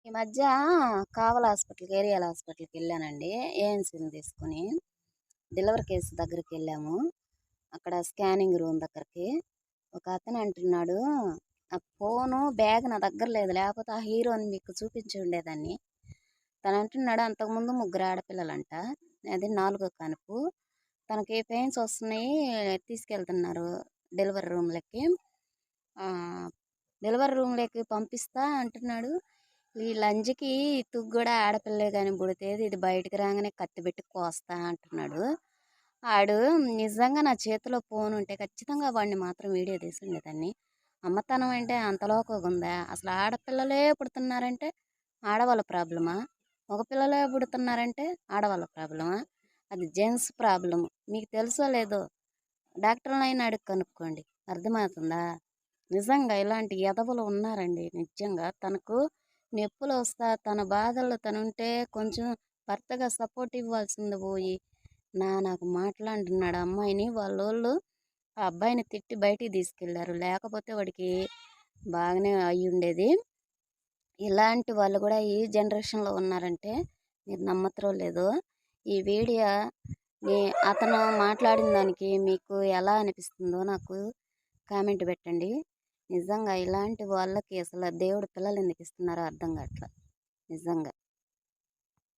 ఈ మధ్య కావలి హాస్పిటల్‌కి, ఏరియల్ హాస్పిటల్‌కెళ్ళానండి. ఏఎన్‌సీని తీసుకొని. డెలివరీ కేస్ దగ్గరికెళ్ళాము. అక్కడ స్కానింగ్ రూమ్ దగ్గరికి. ఒకతను అంటున్నాడు, "ఆ ఫోను, బ్యాగ్ నా దగ్గర లేదు. లేపోతే ఆ హీరోని మీకు చూపించి ఉండేదాన్ని." తనంటున్నాడు అంతకుముందు ముగ్గురు ఆడపిల్లలంట. అది నాలుగో కానుపు. తనకి పెయిన్స్ వస్తున్నాయి. తీసుకెళ్తున్నారు డెలివరీ రూమ్‌లకి. ఆహ్, డెలివరీ రూమ్‌లోకి పంపిస్తా అంటున్నాడు. ఈ లంజ్‌కి ఇతుకు గూడా ఆడపిల్లే గాని పుడితేది ఇది బయటికి రాంగానే కత్తి పెట్టి కోస్తా అంటున్నాడు. ఆడు నిజంగా నా చేతిలో ఫోనుంటే ఖచ్చితంగా వాడిని మాత్రం వీడియో తీసుండేదాన్ని. అమ్మతనం అంటే అంత లోకుగుందా? అసలు ఆడపిల్లలే పుడుతున్నారంటే ఆడవాళ్ళ ప్రాబ్లమా? మగ పిల్లలే పుడుతున్నారంటే ఆడవాళ్ళ ప్రాబ్లమా? అది జెంట్స్ ప్రాబ్లమ్. మీకు తెలుసో లేదో డాక్టర్‌లనైనా అడిగి కనుక్కోండి. అర్థమవుతుందా? నిజంగా ఇలాంటి ఎదవలు ఉన్నారండి నిజంగా. తనకు నొప్పులొస్తా తన బాధల్లో తనుంటే కొంచెం భర్తగా సపోర్ట్ ఇవ్వాల్సింది పోయి, నాకు మాటలంటున్నాడు. ఆ అమ్మాయిని వాళ్ళోళ్ళు ఆ అబ్బాయిని తిట్టి బయటికి తీసుకెళ్లారు. లేకపోతే వాడికి బాగానే అయ్యుండేది. ఇలాంటి వాళ్ళు కూడా ఈ జనరేషన్‌లో ఉన్నారంటే మీరు నమ్మతారో లేదో. ఈ వీడియో నీ అతను మాట్లాడిన దానికి మీకు ఎలా అనిపిస్తుందో నాకు కామెంట్ పెట్టండి. నిజంగా ఇలాంటి వాళ్ళకి అసలు దేవుడు పిల్లలెందుకు ఇస్తున్నారో అర్థం కావట్ల నిజంగా.